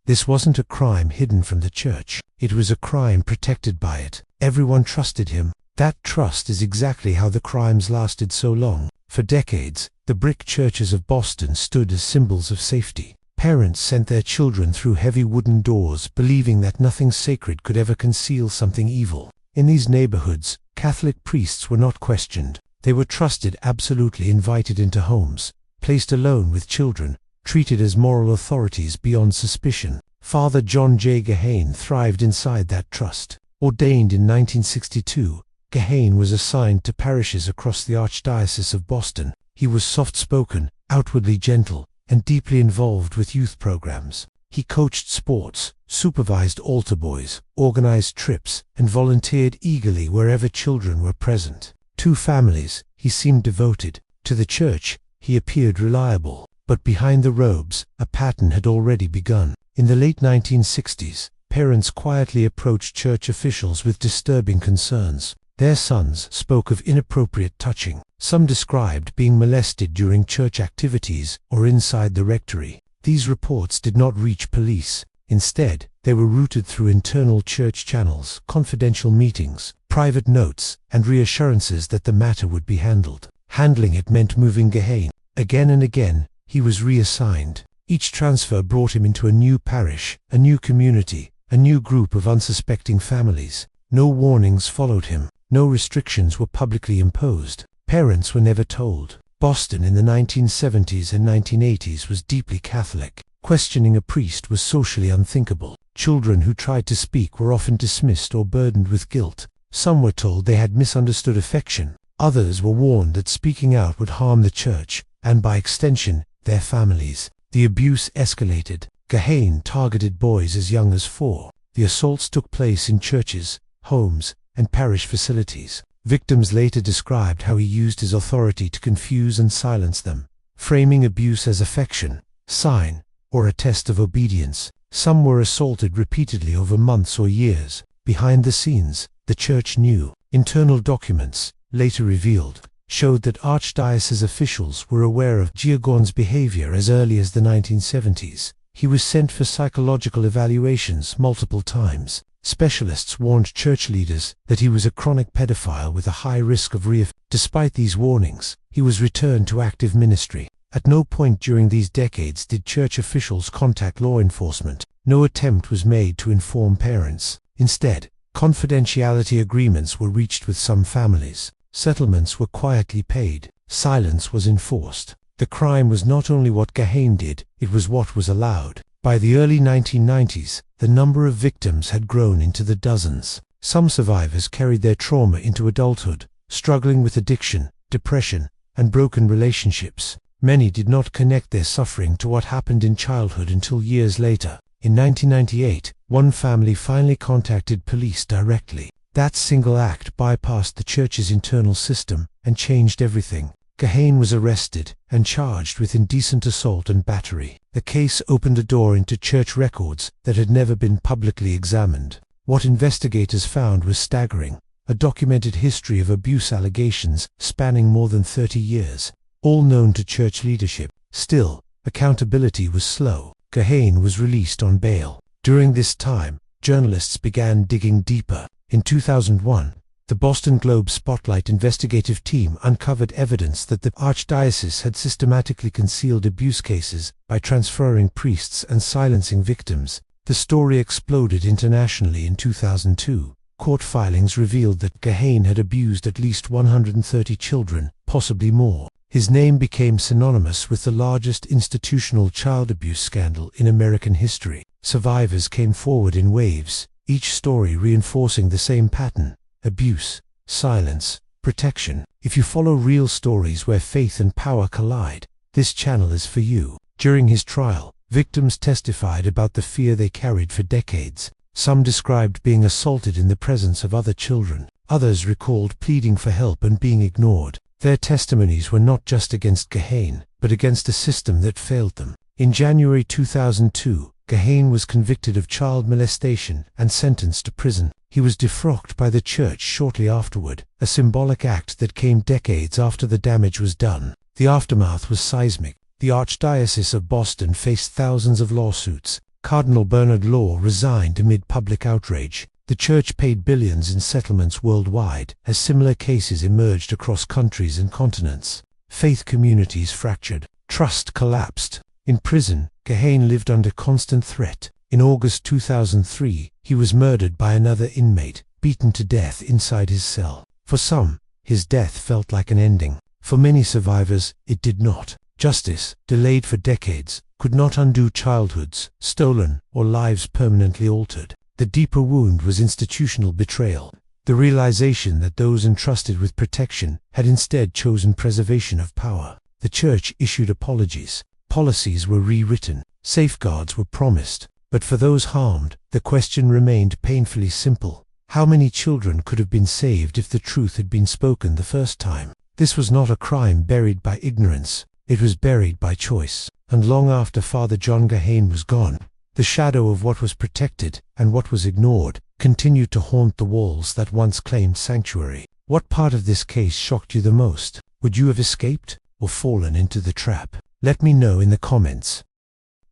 This wasn't a crime hidden from the church. It was a crime protected by it. Everyone trusted him. That trust is exactly how the crimes lasted so long. For decades, the brick churches of Boston stood as symbols of safety. Parents sent their children through heavy wooden doors, believing that nothing sacred could ever conceal something evil. In these neighborhoods, Catholic priests were not questioned. They were trusted, absolutely invited into homes, placed alone with children, treated as moral authorities beyond suspicion. Father John J. Gahane thrived inside that trust. Ordained in 1962, Gahane was assigned to parishes across the Archdiocese of Boston. He was soft-spoken, outwardly gentle, and deeply involved with youth programs. He coached sports, supervised altar boys, organized trips, and volunteered eagerly wherever children were present. To families, he seemed devoted. To the church, he appeared reliable. But behind the robes, a pattern had already begun. In the late 1960s, parents quietly approached church officials with disturbing concerns. Their sons spoke of inappropriate touching. Some described being molested during church activities or inside the rectory. These reports did not reach police. Instead, they were routed through internal church channels, confidential meetings, private notes, and reassurances that the matter would be handled. Handling it meant moving Gahane. Again and again, he was reassigned. Each transfer brought him into a new parish, a new community, a new group of unsuspecting families. No warnings followed him. No restrictions were publicly imposed. Parents were never told. Boston in the 1970s and 1980s was deeply Catholic. Questioning a priest was socially unthinkable. Children who tried to speak were often dismissed or burdened with guilt. Some were told they had misunderstood affection. Others were warned that speaking out would harm the church, and by extension, their families. The abuse escalated. Gahane targeted boys as young as 4. The assaults took place in churches, homes, and parish facilities. Victims later described how he used his authority to confuse and silence them, framing abuse as affection, sign, or a test of obedience. Some were assaulted repeatedly over months or years. Behind the scenes, the church knew. Internal documents, later revealed, showed that archdiocese officials were aware of Giagon's behavior as early as the 1970s. He was sent for psychological evaluations multiple times. Specialists warned church leaders that he was a chronic pedophile with a high risk of reoffending. Despite these warnings, he was returned to active ministry. At no point during these decades did church officials contact law enforcement. No attempt was made to inform parents. Instead, confidentiality agreements were reached with some families. Settlements were quietly paid. Silence was enforced. The crime was not only what Gahane did, it was what was allowed. By the early 1990s, the number of victims had grown into the dozens. Some survivors carried their trauma into adulthood, struggling with addiction, depression, and broken relationships. Many did not connect their suffering to what happened in childhood until years later. In 1998, one family finally contacted police directly. That single act bypassed the church's internal system and changed everything. Gahane was arrested and charged with indecent assault and battery. The case opened a door into church records that had never been publicly examined. What investigators found was staggering: a documented history of abuse allegations spanning more than 30 years, all known to church leadership. Still, accountability was slow. Gahane was released on bail. During this time, journalists began digging deeper. In 2001, the Boston Globe Spotlight investigative team uncovered evidence that the archdiocese had systematically concealed abuse cases by transferring priests and silencing victims. The story exploded internationally in 2002. Court filings revealed that Gahane had abused at least 130 children, possibly more. His name became synonymous with the largest institutional child abuse scandal in American history. Survivors came forward in waves, each story reinforcing the same pattern: abuse, silence, protection. If you follow real stories where faith and power collide, this channel is for you. During his trial, victims testified about the fear they carried for decades. Some described being assaulted in the presence of other children. Others recalled pleading for help and being ignored. Their testimonies were not just against Gahane, but against a system that failed them. In January 2002, Gahane was convicted of child molestation and sentenced to prison. He was defrocked by the church shortly afterward, a symbolic act that came decades after the damage was done. The aftermath was seismic. The Archdiocese of Boston faced thousands of lawsuits. Cardinal Bernard Law resigned amid public outrage. The church paid billions in settlements worldwide as similar cases emerged across countries and continents. Faith communities fractured. Trust collapsed. In prison, Gahane lived under constant threat. In August 2003, he was murdered by another inmate, beaten to death inside his cell. For some, his death felt like an ending. For many survivors, it did not. Justice, delayed for decades, could not undo childhoods stolen or lives permanently altered. The deeper wound was institutional betrayal, the realization that those entrusted with protection had instead chosen preservation of power. The church issued apologies, policies were rewritten, safeguards were promised, but for those harmed, the question remained painfully simple. How many children could have been saved if the truth had been spoken the first time? This was not a crime buried by ignorance, it was buried by choice. And long after Father John Gahane was gone, the shadow of what was protected and what was ignored continued to haunt the walls that once claimed sanctuary. What part of this case shocked you the most? Would you have escaped or fallen into the trap? Let me know in the comments.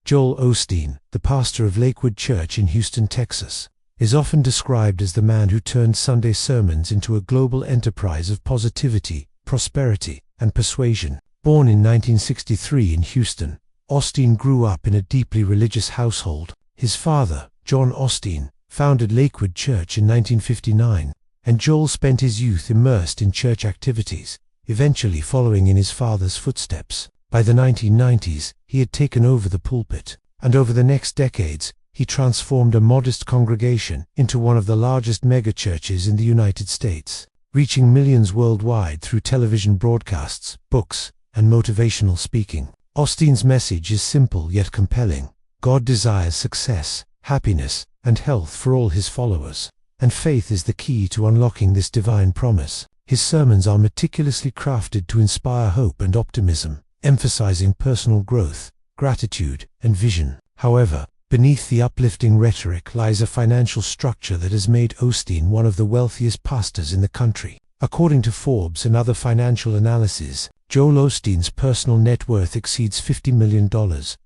Joel Osteen, the pastor of Lakewood Church in Houston, Texas, is often described as the man who turned Sunday sermons into a global enterprise of positivity, prosperity, and persuasion. Born in 1963 in Houston, Osteen grew up in a deeply religious household. His father, John Osteen, founded Lakewood Church in 1959, and Joel spent his youth immersed in church activities, eventually following in his father's footsteps. By the 1990s, he had taken over the pulpit, and over the next decades, he transformed a modest congregation into one of the largest megachurches in the United States, reaching millions worldwide through television broadcasts, books, and motivational speaking. Osteen's message is simple yet compelling. God desires success, happiness, and health for all his followers, and faith is the key to unlocking this divine promise. His sermons are meticulously crafted to inspire hope and optimism, emphasizing personal growth, gratitude, and vision. However, beneath the uplifting rhetoric lies a financial structure that has made Osteen one of the wealthiest pastors in the country. According to Forbes and other financial analyses, Joel Osteen's personal net worth exceeds $50 million,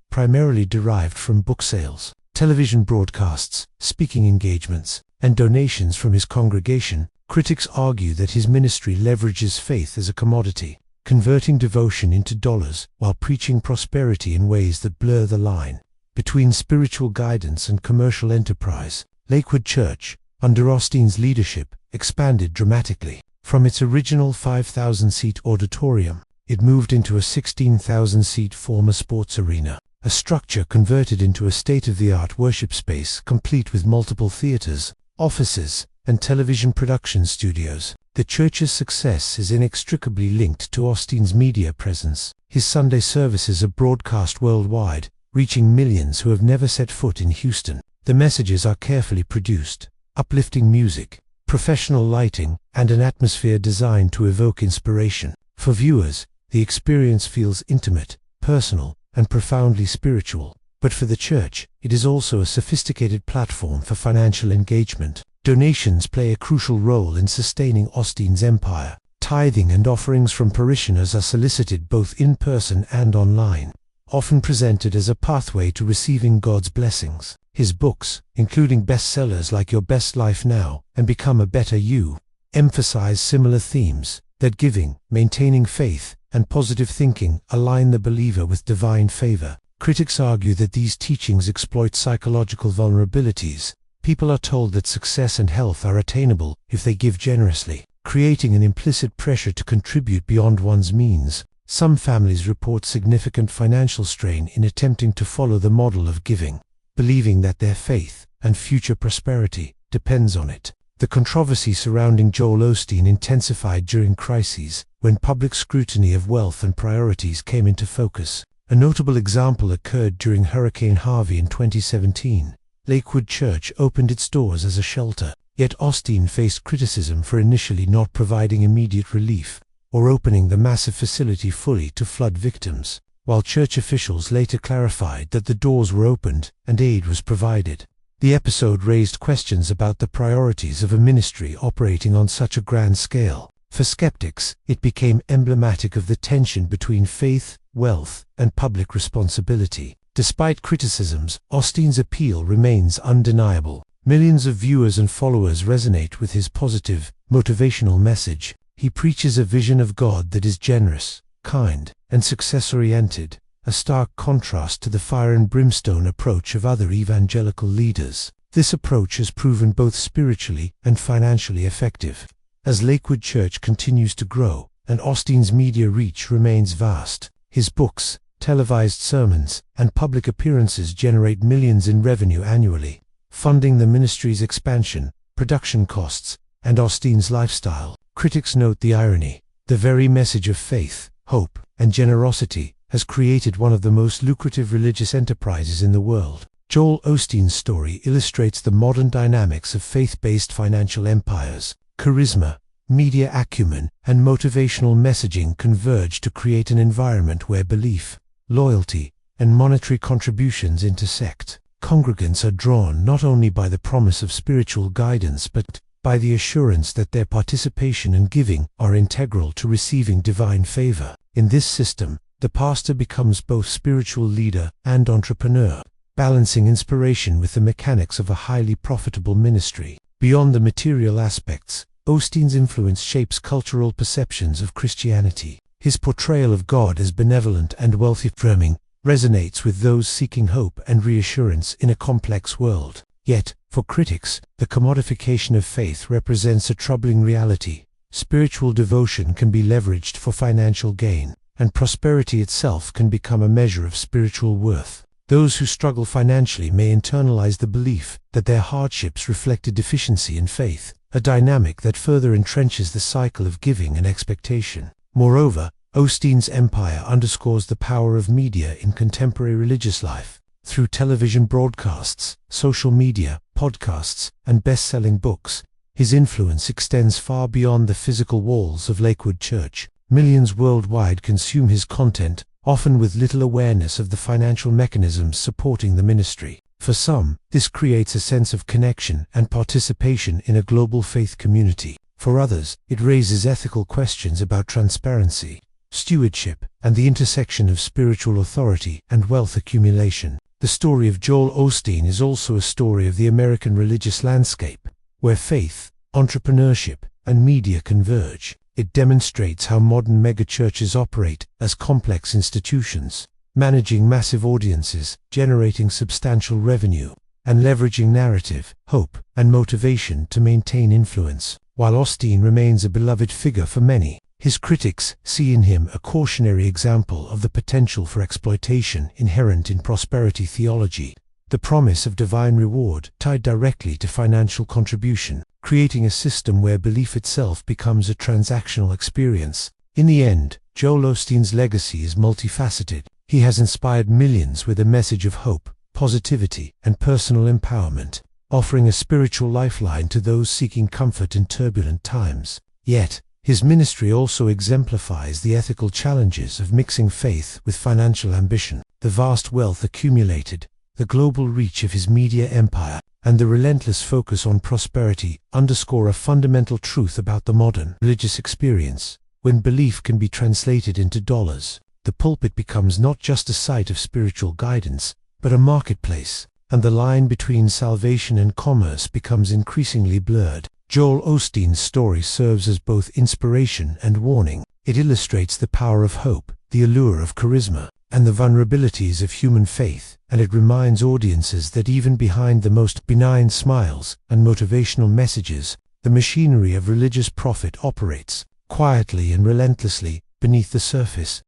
primarily derived from book sales, television broadcasts, speaking engagements, and donations from his congregation. Critics argue that his ministry leverages faith as a commodity, converting devotion into dollars while preaching prosperity in ways that blur the line between spiritual guidance and commercial enterprise. Lakewood Church, under Osteen's leadership, expanded dramatically. From its original 5,000-seat auditorium, it moved into a 16,000-seat former sports arena, a structure converted into a state-of-the-art worship space complete with multiple theaters, offices, and television production studios. The church's success is inextricably linked to Osteen's media presence. His Sunday services are broadcast worldwide, reaching millions who have never set foot in Houston. The messages are carefully produced, uplifting music, professional lighting, and an atmosphere designed to evoke inspiration. For viewers, the experience feels intimate, personal, and profoundly spiritual. But for the church, it is also a sophisticated platform for financial engagement. Donations play a crucial role in sustaining Osteen's empire. Tithing and offerings from parishioners are solicited both in person and online, often presented as a pathway to receiving God's blessings. His books, including bestsellers like Your Best Life Now and Become a Better You, emphasize similar themes, that giving, maintaining faith, and positive thinking align the believer with divine favor. Critics argue that these teachings exploit psychological vulnerabilities. People are told that success and health are attainable if they give generously, creating an implicit pressure to contribute beyond one's means. Some families report significant financial strain in attempting to follow the model of giving, believing that their faith and future prosperity depends on it. The controversy surrounding Joel Osteen intensified during crises, when public scrutiny of wealth and priorities came into focus. A notable example occurred during Hurricane Harvey in 2017. Lakewood Church opened its doors as a shelter, yet Osteen faced criticism for initially not providing immediate relief or opening the massive facility fully to flood victims, while church officials later clarified that the doors were opened and aid was provided. The episode raised questions about the priorities of a ministry operating on such a grand scale. For skeptics, it became emblematic of the tension between faith, wealth, and public responsibility. Despite criticisms, Osteen's appeal remains undeniable. Millions of viewers and followers resonate with his positive, motivational message. He preaches a vision of God that is generous, kind, and success-oriented, a stark contrast to the fire and brimstone approach of other evangelical leaders. This approach has proven both spiritually and financially effective. As Lakewood Church continues to grow, and Osteen's media reach remains vast, his books, televised sermons, and public appearances generate millions in revenue annually, funding the ministry's expansion, production costs, and Osteen's lifestyle. Critics note the irony. The very message of faith, hope, and generosity has created one of the most lucrative religious enterprises in the world. Joel Osteen's story illustrates the modern dynamics of faith-based financial empires. Charisma, media acumen, and motivational messaging converge to create an environment where belief, loyalty, and monetary contributions intersect. Congregants are drawn not only by the promise of spiritual guidance but by the assurance that their participation and giving are integral to receiving divine favor. In this system, the pastor becomes both spiritual leader and entrepreneur, balancing inspiration with the mechanics of a highly profitable ministry. Beyond the material aspects, Osteen's influence shapes cultural perceptions of Christianity. His portrayal of God as benevolent and wealthy-affirming resonates with those seeking hope and reassurance in a complex world. Yet, for critics, the commodification of faith represents a troubling reality. Spiritual devotion can be leveraged for financial gain, and prosperity itself can become a measure of spiritual worth. Those who struggle financially may internalize the belief that their hardships reflect a deficiency in faith, a dynamic that further entrenches the cycle of giving and expectation. Moreover, Osteen's empire underscores the power of media in contemporary religious life. Through television broadcasts, social media, podcasts, and best-selling books, his influence extends far beyond the physical walls of Lakewood Church. Millions worldwide consume his content, often with little awareness of the financial mechanisms supporting the ministry. For some, this creates a sense of connection and participation in a global faith community. For others, it raises ethical questions about transparency, stewardship, and the intersection of spiritual authority and wealth accumulation. The story of Joel Osteen is also a story of the American religious landscape, where faith, entrepreneurship, and media converge. It demonstrates how modern megachurches operate as complex institutions, managing massive audiences, generating substantial revenue, and leveraging narrative, hope, and motivation to maintain influence. While Osteen remains a beloved figure for many, his critics see in him a cautionary example of the potential for exploitation inherent in prosperity theology, the promise of divine reward tied directly to financial contribution, creating a system where belief itself becomes a transactional experience. In the end, Joel Osteen's legacy is multifaceted. He has inspired millions with a message of hope, positivity, and personal empowerment, offering a spiritual lifeline to those seeking comfort in turbulent times. Yet, his ministry also exemplifies the ethical challenges of mixing faith with financial ambition. The vast wealth accumulated, the global reach of his media empire, and the relentless focus on prosperity underscore a fundamental truth about the modern religious experience. When belief can be translated into dollars, the pulpit becomes not just a site of spiritual guidance, but a marketplace, and the line between salvation and commerce becomes increasingly blurred. Joel Osteen's story serves as both inspiration and warning. It illustrates the power of hope, the allure of charisma, and the vulnerabilities of human faith, and it reminds audiences that even behind the most benign smiles and motivational messages, the machinery of religious profit operates, quietly and relentlessly, beneath the surface.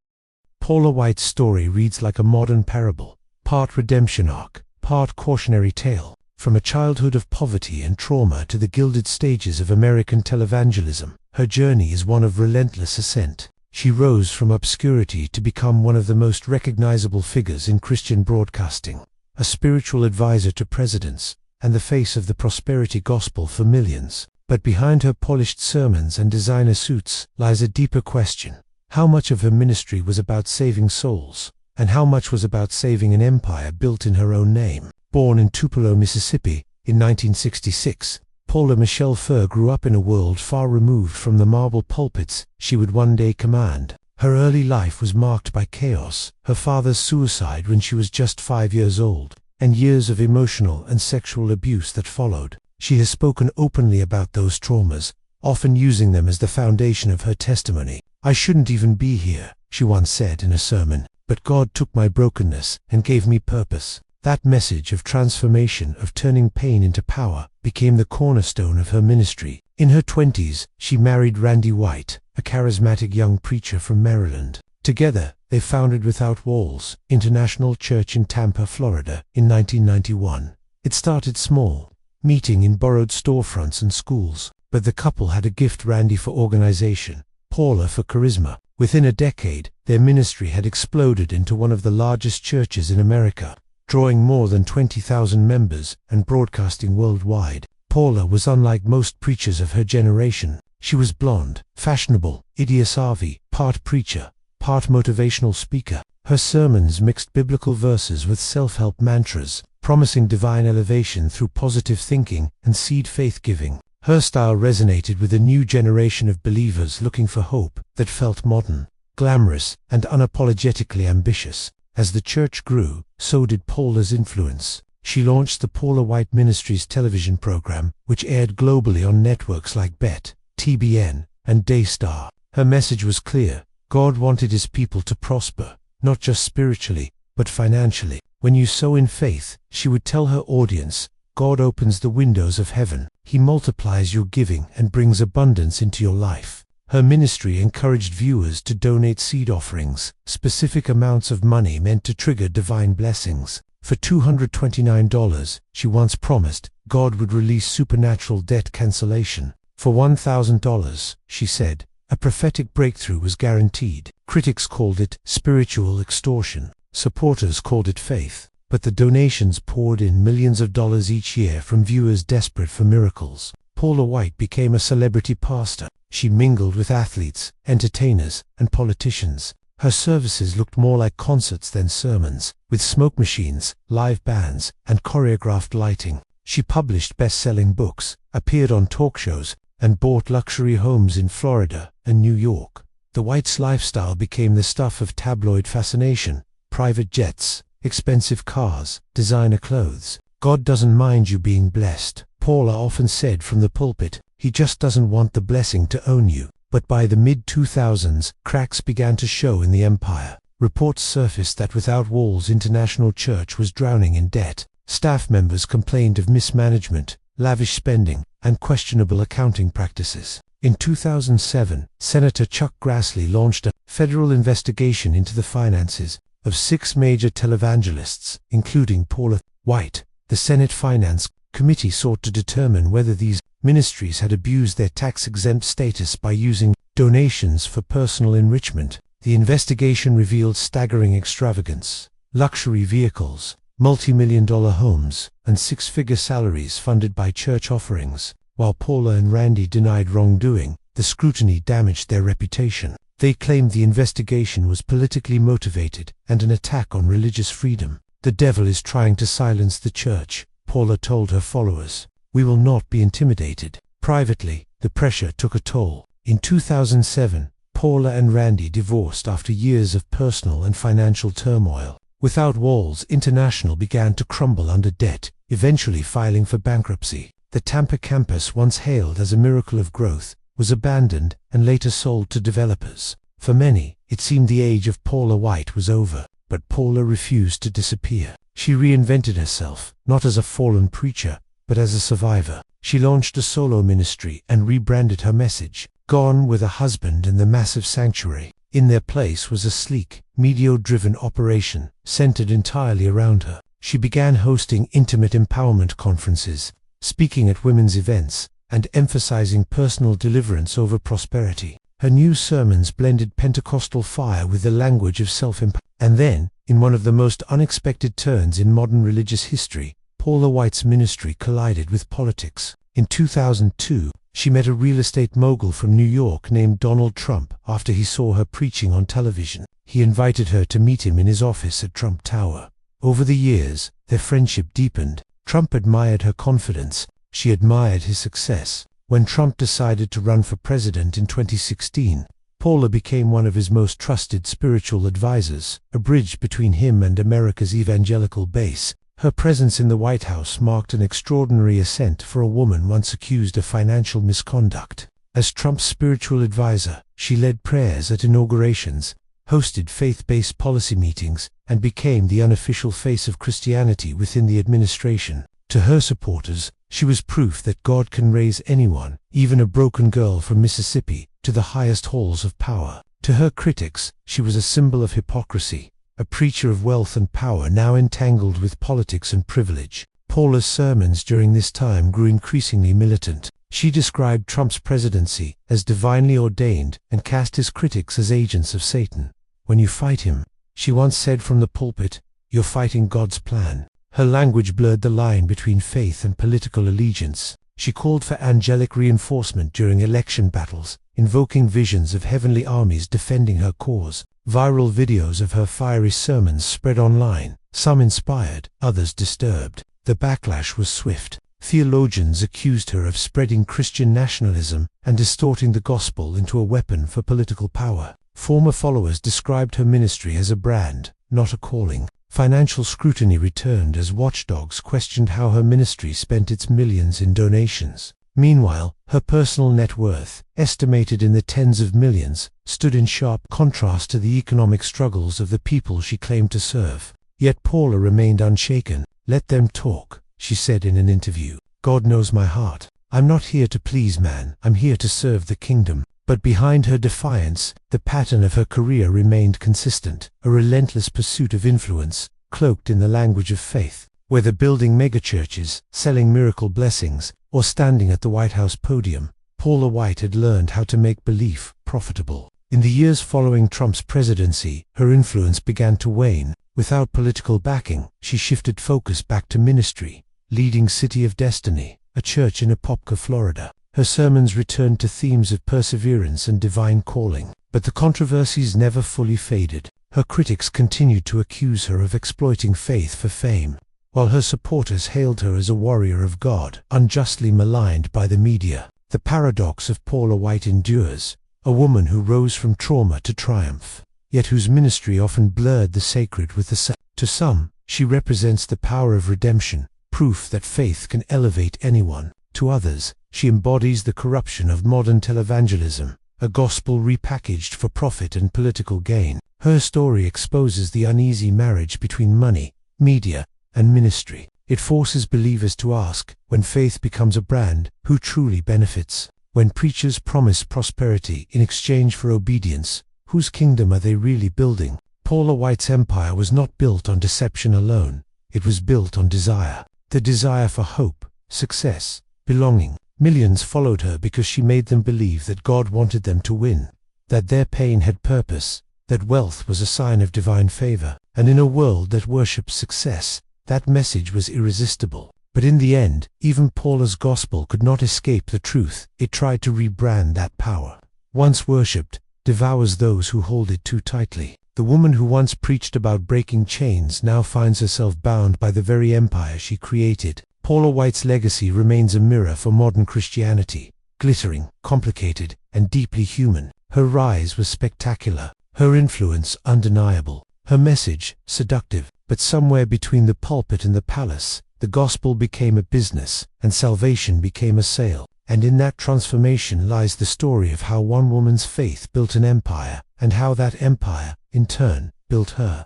Paula White's story reads like a modern parable, part redemption arc, part cautionary tale. From a childhood of poverty and trauma to the gilded stages of American televangelism, her journey is one of relentless ascent. She rose from obscurity to become one of the most recognizable figures in Christian broadcasting, a spiritual advisor to presidents, and the face of the prosperity gospel for millions. But behind her polished sermons and designer suits lies a deeper question. How much of her ministry was about saving souls, and how much was about saving an empire built in her own name? Born in Tupelo, Mississippi, in 1966, Paula Michelle Furr grew up in a world far removed from the marble pulpits she would one day command. Her early life was marked by chaos, her father's suicide when she was just 5 years old, and years of emotional and sexual abuse that followed. She has spoken openly about those traumas, often using them as the foundation of her testimony. "I shouldn't even be here," she once said in a sermon, "but God took my brokenness and gave me purpose." That message of transformation, of turning pain into power, became the cornerstone of her ministry. In her 20s, she married Randy White, a charismatic young preacher from Maryland. Together, they founded Without Walls International Church in Tampa, Florida, in 1991. It started small, meeting in borrowed storefronts and schools, but the couple had a gift: Randy for organization, Paula for charisma. Within a decade, their ministry had exploded into one of the largest churches in America, drawing more than 20,000 members and broadcasting worldwide. Paula was unlike most preachers of her generation. She was blonde, fashionable, idiot-savvy, part preacher, part motivational speaker. Her sermons mixed biblical verses with self-help mantras, promising divine elevation through positive thinking and seed faith giving. Her style resonated with a new generation of believers looking for hope that felt modern, glamorous, and unapologetically ambitious. As the church grew, so did Paula's influence. She launched the Paula White Ministries television program, which aired globally on networks like BET, TBN, and Daystar. Her message was clear: God wanted His people to prosper, not just spiritually, but financially. When you sow in faith, she would tell her audience, God opens the windows of heaven. He multiplies your giving and brings abundance into your life. Her ministry encouraged viewers to donate seed offerings, specific amounts of money meant to trigger divine blessings. For $229, she once promised, God would release supernatural debt cancellation. For $1,000, she said, a prophetic breakthrough was guaranteed. Critics called it spiritual extortion. Supporters called it faith. But the donations poured in, millions of dollars each year from viewers desperate for miracles. Paula White became a celebrity pastor. She mingled with athletes, entertainers, and politicians. Her services looked more like concerts than sermons, with smoke machines, live bands, and choreographed lighting. She published best-selling books, appeared on talk shows, and bought luxury homes in Florida and New York. The Whites' lifestyle became the stuff of tabloid fascination: private jets, expensive cars, designer clothes. God doesn't mind you being blessed, Paula often said from the pulpit. He just doesn't want the blessing to own you. But by the mid-2000s, cracks began to show in the empire. Reports surfaced that Without Walls International Church was drowning in debt. Staff members complained of mismanagement, lavish spending, and questionable accounting practices. In 2007, Senator Chuck Grassley launched a federal investigation into the finances of 6 major televangelists, including Paula White. The Senate Finance Committee sought to determine whether these ministries had abused their tax-exempt status by using donations for personal enrichment. The investigation revealed staggering extravagance: luxury vehicles, multi-million-dollar homes, and 6-figure salaries funded by church offerings. While Paula and Randy denied wrongdoing, the scrutiny damaged their reputation. They claimed the investigation was politically motivated and an attack on religious freedom. "The devil is trying to silence the church," Paula told her followers. "We will not be intimidated." Privately, the pressure took a toll. In 2007, Paula and Randy divorced after years of personal and financial turmoil. Without Walls International began to crumble under debt, eventually filing for bankruptcy. The Tampa campus, once hailed as a miracle of growth, was abandoned and later sold to developers. For many, it seemed the age of Paula White was over, but Paula refused to disappear. She reinvented herself, not as a fallen preacher, but as a survivor. She launched a solo ministry and rebranded her message. Gone were the husband and the massive sanctuary. In their place was a sleek, media-driven operation, centered entirely around her. She began hosting intimate empowerment conferences, speaking at women's events, and emphasizing personal deliverance over prosperity. Her new sermons blended Pentecostal fire with the language of self-empowerment. And then, in one of the most unexpected turns in modern religious history, Paula White's ministry collided with politics. In 2002, she met a real estate mogul from New York named Donald Trump after he saw her preaching on television. He invited her to meet him in his office at Trump Tower. Over the years, their friendship deepened. Trump admired her confidence. She admired his success. When Trump decided to run for president in 2016, Paula became one of his most trusted spiritual advisors, a bridge between him and America's evangelical base. Her presence in the White House marked an extraordinary ascent for a woman once accused of financial misconduct. As Trump's spiritual advisor, she led prayers at inaugurations, hosted faith-based policy meetings, and became the unofficial face of Christianity within the administration. To her supporters, she was proof that God can raise anyone, even a broken girl from Mississippi, to the highest halls of power. To her critics, she was a symbol of hypocrisy, a preacher of wealth and power now entangled with politics and privilege. Paula's sermons during this time grew increasingly militant. She described Trump's presidency as divinely ordained and cast his critics as agents of Satan. "When you fight him," she once said from the pulpit, "you're fighting God's plan." Her language blurred the line between faith and political allegiance. She called for angelic reinforcement during election battles, invoking visions of heavenly armies defending her cause. Viral videos of her fiery sermons spread online, some inspired, others disturbed. The backlash was swift. Theologians accused her of spreading Christian nationalism and distorting the gospel into a weapon for political power. Former followers described her ministry as a brand, not a calling. Financial scrutiny returned as watchdogs questioned how her ministry spent its millions in donations. Meanwhile, her personal net worth, estimated in the tens of millions, stood in sharp contrast to the economic struggles of the people she claimed to serve. Yet Paula remained unshaken. "Let them talk," she said in an interview. "God knows my heart. I'm not here to please man, I'm here to serve the kingdom." But behind her defiance, the pattern of her career remained consistent, a relentless pursuit of influence, cloaked in the language of faith. Whether building megachurches, selling miracle blessings, or standing at the White House podium, Paula White had learned how to make belief profitable. In the years following Trump's presidency, her influence began to wane. Without political backing, she shifted focus back to ministry, leading City of Destiny, a church in Apopka, Florida. Her sermons returned to themes of perseverance and divine calling, but the controversies never fully faded. Her critics continued to accuse her of exploiting faith for fame, while her supporters hailed her as a warrior of God, unjustly maligned by the media. The paradox of Paula White endures, a woman who rose from trauma to triumph, yet whose ministry often blurred the sacred with the sacred. To some, she represents the power of redemption, proof that faith can elevate anyone. To others, she embodies the corruption of modern televangelism, a gospel repackaged for profit and political gain. Her story exposes the uneasy marriage between money, media, and ministry. It forces believers to ask, when faith becomes a brand, who truly benefits? When preachers promise prosperity in exchange for obedience, whose kingdom are they really building? Paula White's empire was not built on deception alone. It was built on desire. The desire for hope, success, belonging. Millions followed her because she made them believe that God wanted them to win, that their pain had purpose, that wealth was a sign of divine favor. And in a world that worships success, that message was irresistible. But in the end, even Paula's gospel could not escape the truth. It tried to rebrand that power. Once worshipped, devours those who hold it too tightly. The woman who once preached about breaking chains now finds herself bound by the very empire she created. Paula White's legacy remains a mirror for modern Christianity, glittering, complicated, and deeply human. Her rise was spectacular, her influence undeniable, her message seductive. But somewhere between the pulpit and the palace, the gospel became a business, and salvation became a sale. And in that transformation lies the story of how one woman's faith built an empire, and how that empire, in turn, built her.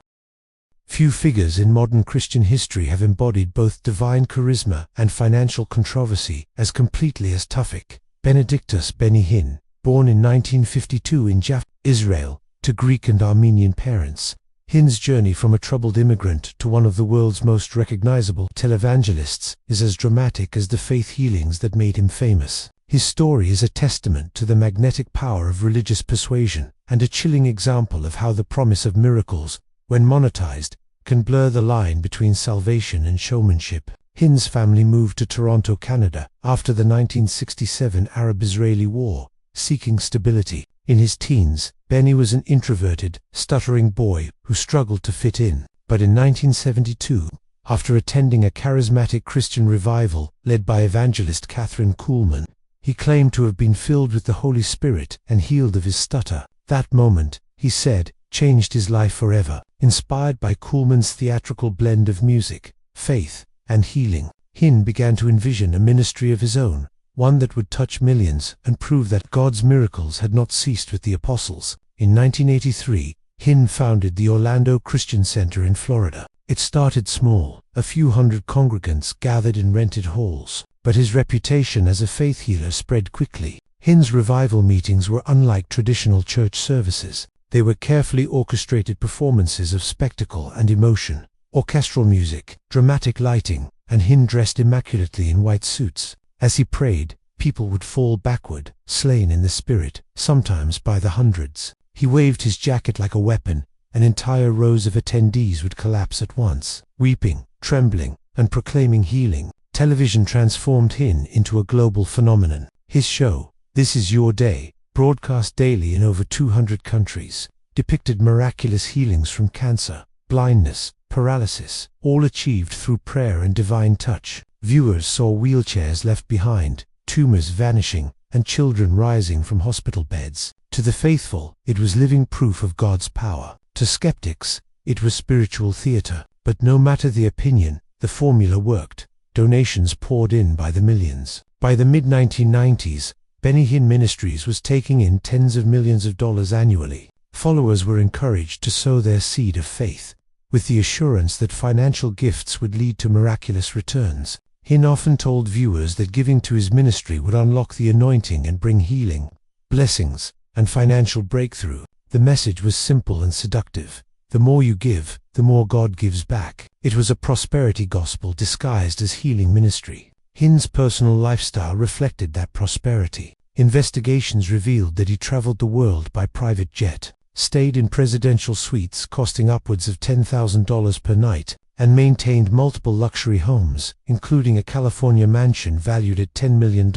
Few figures in modern Christian history have embodied both divine charisma and financial controversy as completely as Tufik. Benedictus Benny Hinn, born in 1952 in Jaffa, Israel, to Greek and Armenian parents, Hinn's journey from a troubled immigrant to one of the world's most recognizable televangelists is as dramatic as the faith healings that made him famous. His story is a testament to the magnetic power of religious persuasion and a chilling example of how the promise of miracles, when monetized, can blur the line between salvation and showmanship. Hinn's family moved to Toronto, Canada, after the 1967 Arab-Israeli War, seeking stability. In his teens, Benny was an introverted, stuttering boy who struggled to fit in. But in 1972, after attending a charismatic Christian revival led by evangelist Catherine Kuhlman, he claimed to have been filled with the Holy Spirit and healed of his stutter. That moment, he said, changed his life forever. Inspired by Kuhlman's theatrical blend of music, faith, and healing, Hinn began to envision a ministry of his own, one that would touch millions and prove that God's miracles had not ceased with the apostles. In 1983, Hinn founded the Orlando Christian Center in Florida. It started small, a few hundred congregants gathered in rented halls, but his reputation as a faith healer spread quickly. Hinn's revival meetings were unlike traditional church services. They were carefully orchestrated performances of spectacle and emotion, orchestral music, dramatic lighting, and Hinn dressed immaculately in white suits. As he prayed, people would fall backward, slain in the spirit, sometimes by the hundreds. He waved his jacket like a weapon, and entire rows of attendees would collapse at once, weeping, trembling, and proclaiming healing. Television transformed Hinn into a global phenomenon. His show, This Is Your Day, broadcast daily in over 200 countries, depicted miraculous healings from cancer, blindness, paralysis, all achieved through prayer and divine touch. Viewers saw wheelchairs left behind, tumors vanishing, and children rising from hospital beds. To the faithful, it was living proof of God's power. To skeptics, it was spiritual theater. But no matter the opinion, the formula worked. Donations poured in by the millions. By the mid-1990s, Benny Hinn Ministries was taking in tens of millions of dollars annually. Followers were encouraged to sow their seed of faith, with the assurance that financial gifts would lead to miraculous returns. Hinn often told viewers that giving to his ministry would unlock the anointing and bring healing, blessings, and financial breakthrough. The message was simple and seductive. The more you give, the more God gives back. It was a prosperity gospel disguised as healing ministry. Hinn's personal lifestyle reflected that prosperity. Investigations revealed that he traveled the world by private jet, stayed in presidential suites costing upwards of $10,000 per night, and maintained multiple luxury homes, including a California mansion valued at $10 million.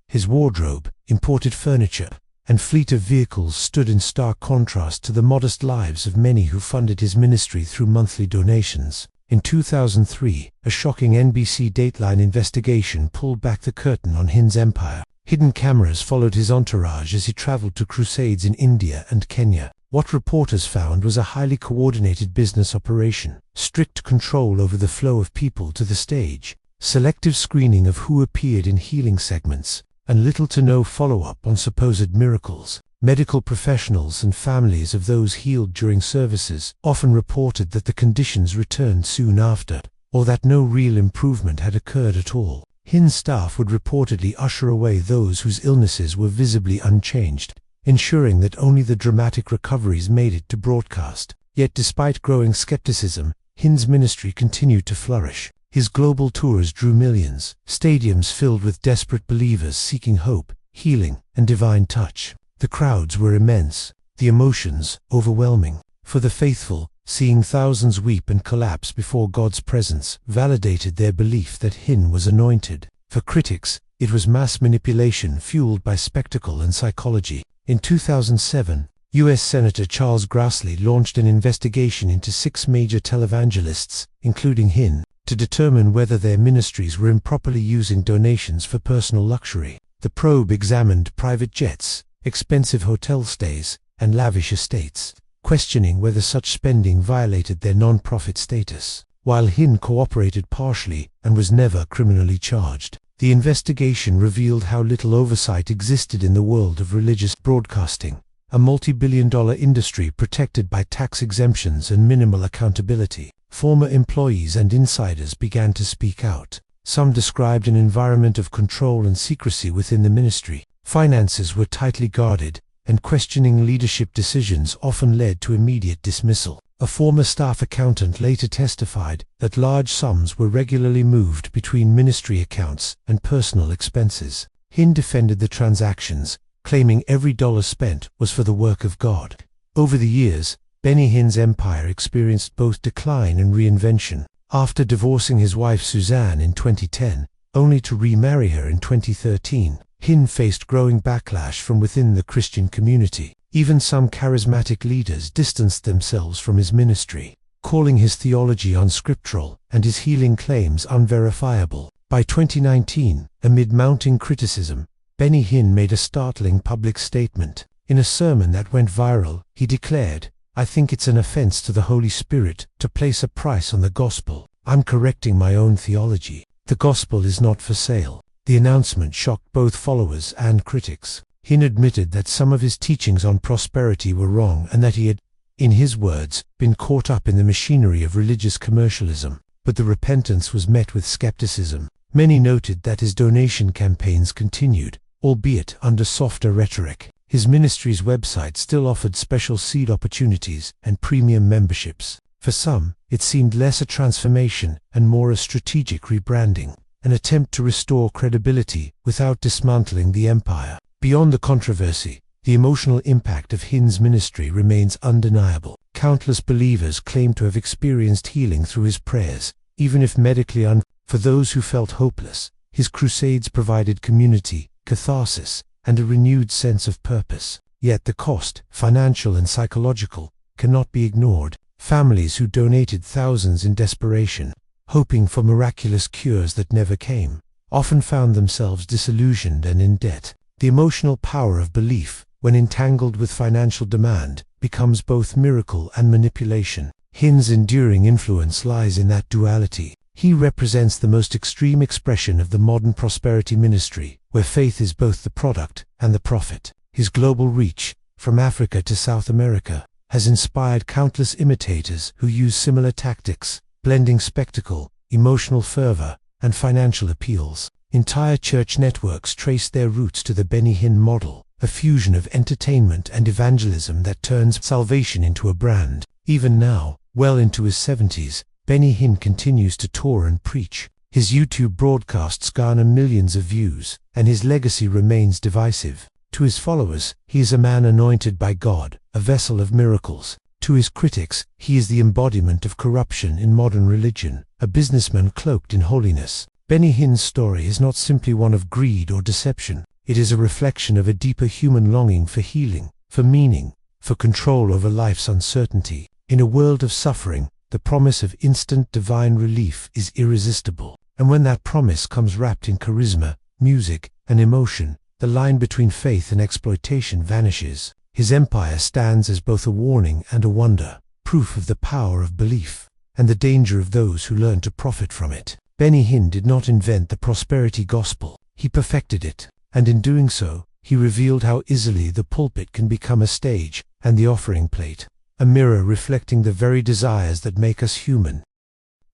His wardrobe, imported furniture, and fleet of vehicles stood in stark contrast to the modest lives of many who funded his ministry through monthly donations. In 2003, a shocking NBC Dateline investigation pulled back the curtain on Hinn's empire. Hidden cameras followed his entourage as he traveled to crusades in India and Kenya. What reporters found was a highly coordinated business operation, strict control over the flow of people to the stage, selective screening of who appeared in healing segments, and little to no follow-up on supposed miracles. Medical professionals and families of those healed during services often reported that the conditions returned soon after, or that no real improvement had occurred at all. Hinn's staff would reportedly usher away those whose illnesses were visibly unchanged, ensuring that only the dramatic recoveries made it to broadcast. Yet despite growing skepticism, Hinn's ministry continued to flourish. His global tours drew millions, stadiums filled with desperate believers seeking hope, healing, and divine touch. The crowds were immense, the emotions overwhelming. For the faithful, seeing thousands weep and collapse before God's presence validated their belief that Hinn was anointed. For critics, it was mass manipulation fueled by spectacle and psychology. In 2007, U.S. Senator Charles Grassley launched an investigation into 6 major televangelists, including Hinn, to determine whether their ministries were improperly using donations for personal luxury. The probe examined private jets, expensive hotel stays, and lavish estates, questioning whether such spending violated their non-profit status. While Hinn cooperated partially and was never criminally charged, the investigation revealed how little oversight existed in the world of religious broadcasting, a multi-billion-dollar industry protected by tax exemptions and minimal accountability. Former employees and insiders began to speak out. Some described an environment of control and secrecy within the ministry. Finances were tightly guarded, and questioning leadership decisions often led to immediate dismissal. A former staff accountant later testified that large sums were regularly moved between ministry accounts and personal expenses. Hinn defended the transactions, claiming every dollar spent was for the work of God. Over the years, Benny Hinn's empire experienced both decline and reinvention. After divorcing his wife Suzanne in 2010, only to remarry her in 2013, Hinn faced growing backlash from within the Christian community. Even some charismatic leaders distanced themselves from his ministry, calling his theology unscriptural and his healing claims unverifiable. By 2019, amid mounting criticism, Benny Hinn made a startling public statement. In a sermon that went viral, he declared, "I think it's an offense to the Holy Spirit to place a price on the gospel. I'm correcting my own theology. The gospel is not for sale." The announcement shocked both followers and critics. Hinn admitted that some of his teachings on prosperity were wrong and that he had, in his words, been caught up in the machinery of religious commercialism. But the repentance was met with skepticism. Many noted that his donation campaigns continued, albeit under softer rhetoric. His ministry's website still offered special seed opportunities and premium memberships. For some, it seemed less a transformation and more a strategic rebranding, an attempt to restore credibility without dismantling the empire. Beyond the controversy, the emotional impact of Hinn's ministry remains undeniable. Countless believers claim to have experienced healing through his prayers, even if medically For those who felt hopeless, his crusades provided community, catharsis, and a renewed sense of purpose. Yet the cost, financial and psychological, cannot be ignored. Families who donated thousands in desperation, hoping for miraculous cures that never came, often found themselves disillusioned and in debt. The emotional power of belief, when entangled with financial demand, becomes both miracle and manipulation. Hinn's enduring influence lies in that duality. He represents the most extreme expression of the modern prosperity ministry, where faith is both the product and the prophet. His global reach, from Africa to South America, has inspired countless imitators who use similar tactics, blending spectacle, emotional fervor, and financial appeals. Entire church networks trace their roots to the Benny Hinn model, a fusion of entertainment and evangelism that turns salvation into a brand. Even now, well into his 70s, Benny Hinn continues to tour and preach. His YouTube broadcasts garner millions of views, and his legacy remains divisive. To his followers, he is a man anointed by God, a vessel of miracles. To his critics, he is the embodiment of corruption in modern religion, a businessman cloaked in holiness. Benny Hinn's story is not simply one of greed or deception. It is a reflection of a deeper human longing for healing, for meaning, for control over life's uncertainty. In a world of suffering, the promise of instant divine relief is irresistible. And when that promise comes wrapped in charisma, music, and emotion, the line between faith and exploitation vanishes. His empire stands as both a warning and a wonder, proof of the power of belief, and the danger of those who learn to profit from it. Benny Hinn did not invent the prosperity gospel. He perfected it, and in doing so, he revealed how easily the pulpit can become a stage, and the offering plate a mirror reflecting the very desires that make us human.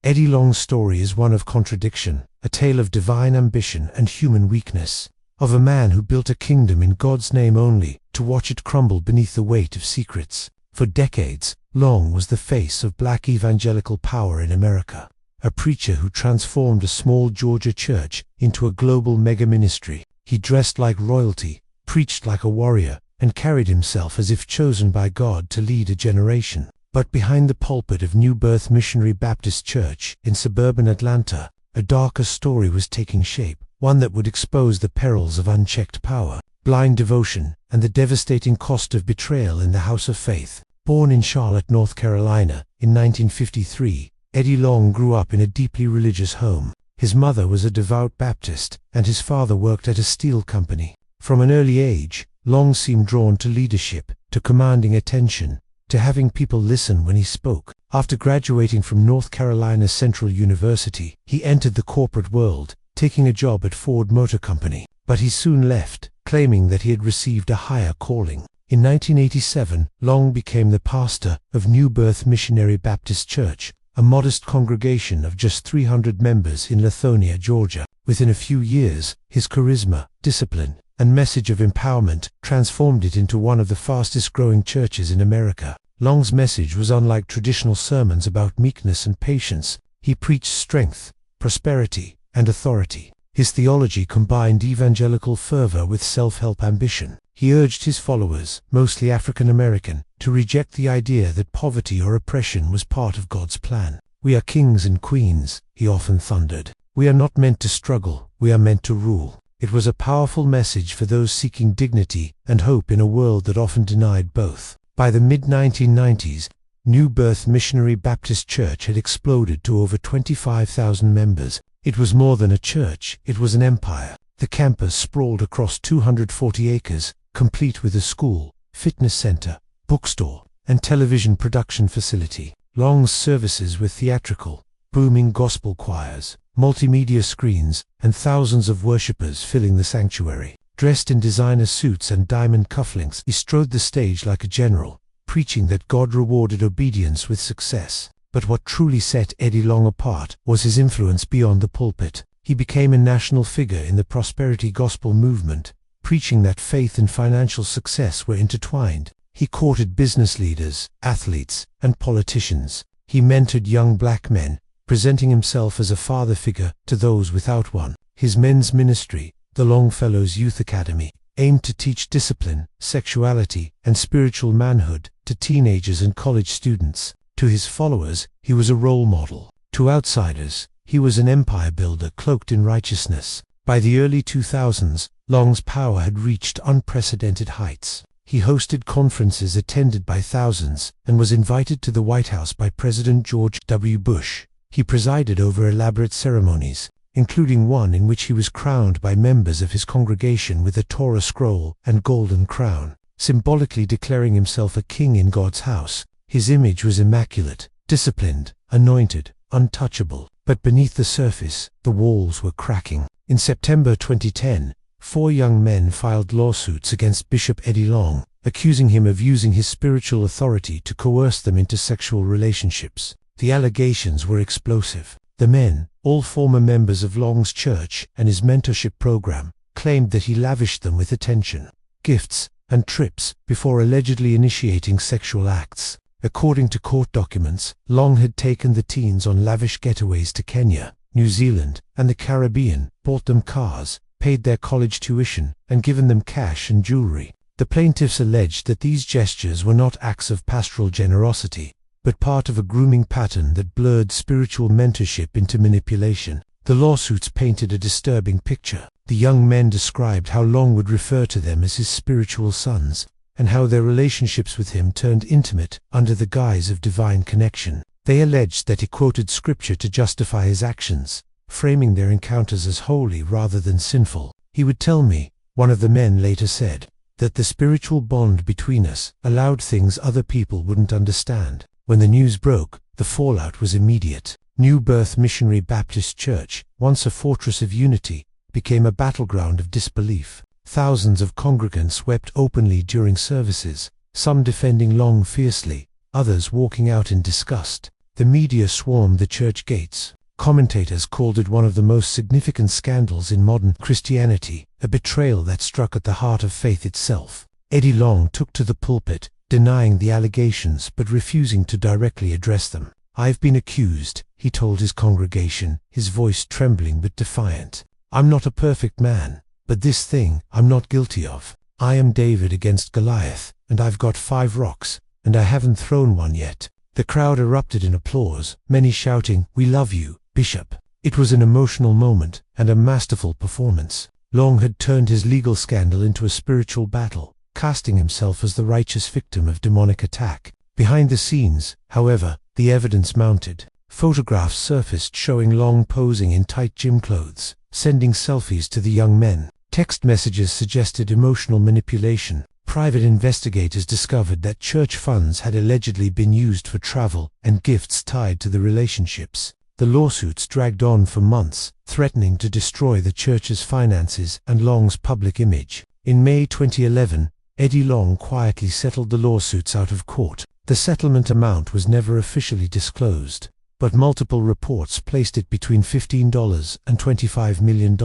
Eddie Long's story is one of contradiction, a tale of divine ambition and human weakness, of a man who built a kingdom in God's name only to watch it crumble beneath the weight of secrets. For decades, Long was the face of black evangelical power in America, a preacher who transformed a small Georgia church into a global mega-ministry. He dressed like royalty, preached like a warrior, and carried himself as if chosen by God to lead a generation. But behind the pulpit of New Birth Missionary Baptist Church in suburban Atlanta, a darker story was taking shape, one that would expose the perils of unchecked power, blind devotion, and the devastating cost of betrayal in the house of faith. Born in Charlotte, North Carolina, in 1953, Eddie Long grew up in a deeply religious home. His mother was a devout Baptist, and his father worked at a steel company. From an early age, Long seemed drawn to leadership, to commanding attention, to having people listen when he spoke. After graduating from North Carolina Central University, he entered the corporate world, taking a job at Ford Motor Company. But he soon left, claiming that he had received a higher calling. In 1987, Long became the pastor of New Birth Missionary Baptist Church, a modest congregation of just 300 members in Lithonia, Georgia. Within a few years, his charisma, discipline, and message of empowerment transformed it into one of the fastest-growing churches in America. Long's message was unlike traditional sermons about meekness and patience. He preached strength, prosperity, and authority. His theology combined evangelical fervor with self-help ambition. He urged his followers, mostly African American, to reject the idea that poverty or oppression was part of God's plan. "We are kings and queens," he often thundered. "We are not meant to struggle, we are meant to rule." It was a powerful message for those seeking dignity and hope in a world that often denied both. By the mid-1990s, New Birth Missionary Baptist Church had exploded to over 25,000 members. It was more than a church, it was an empire. The campus sprawled across 240 acres, complete with a school, fitness center, bookstore, and television production facility. Long's services were theatrical, booming gospel choirs, multimedia screens, and thousands of worshippers filling the sanctuary. Dressed in designer suits and diamond cufflinks, he strode the stage like a general, preaching that God rewarded obedience with success. But what truly set Eddie Long apart was his influence beyond the pulpit. He became a national figure in the prosperity gospel movement, preaching that faith and financial success were intertwined. He courted business leaders, athletes, and politicians. He mentored young black men, presenting himself as a father figure to those without one. His men's ministry, the Longfellows Youth Academy, aimed to teach discipline, sexuality, and spiritual manhood to teenagers and college students. To his followers, he was a role model. To outsiders, he was an empire builder cloaked in righteousness. By the early 2000s, Long's power had reached unprecedented heights. He hosted conferences attended by thousands and was invited to the White House by President George W. Bush. He presided over elaborate ceremonies, including one in which he was crowned by members of his congregation with a Torah scroll and golden crown, symbolically declaring himself a king in God's house. His image was immaculate, disciplined, anointed, untouchable. But beneath the surface, the walls were cracking. In September 2010, 4 young men filed lawsuits against Bishop Eddie Long, accusing him of using his spiritual authority to coerce them into sexual relationships. The allegations were explosive. The men, all former members of Long's church and his mentorship program, claimed that he lavished them with attention, gifts, and trips before allegedly initiating sexual acts. According to court documents, Long had taken the teens on lavish getaways to Kenya, New Zealand, and the Caribbean, bought them cars, paid their college tuition, and given them cash and jewelry. The plaintiffs alleged that these gestures were not acts of pastoral generosity, but part of a grooming pattern that blurred spiritual mentorship into manipulation. The lawsuits painted a disturbing picture. The young men described how Long would refer to them as his spiritual sons, and how their relationships with him turned intimate under the guise of divine connection. They alleged that he quoted scripture to justify his actions, framing their encounters as holy rather than sinful. He would tell me, one of the men later said, that the spiritual bond between us allowed things other people wouldn't understand. When the news broke, the fallout was immediate. New Birth Missionary Baptist Church, once a fortress of unity, became a battleground of disbelief. Thousands of congregants wept openly during services, some defending Long fiercely, others walking out in disgust. The media swarmed the church gates. Commentators called it one of the most significant scandals in modern Christianity, a betrayal that struck at the heart of faith itself. Eddie Long took to the pulpit, denying the allegations but refusing to directly address them. "I've been accused," he told his congregation, his voice trembling but defiant. "I'm not a perfect man, but this thing I'm not guilty of. I am David against Goliath, and I've got 5 rocks, and I haven't thrown one yet." The crowd erupted in applause, many shouting, "We love you, Bishop." It was an emotional moment and a masterful performance. Long had turned his legal scandal into a spiritual battle, casting himself as the righteous victim of demonic attack. Behind the scenes, however, the evidence mounted. Photographs surfaced showing Long posing in tight gym clothes, sending selfies to the young men. Text messages suggested emotional manipulation. Private investigators discovered that church funds had allegedly been used for travel and gifts tied to the relationships. The lawsuits dragged on for months, threatening to destroy the church's finances and Long's public image. In May 2011, Eddie Long quietly settled the lawsuits out of court. The settlement amount was never officially disclosed, but multiple reports placed it between $15 and $25 million,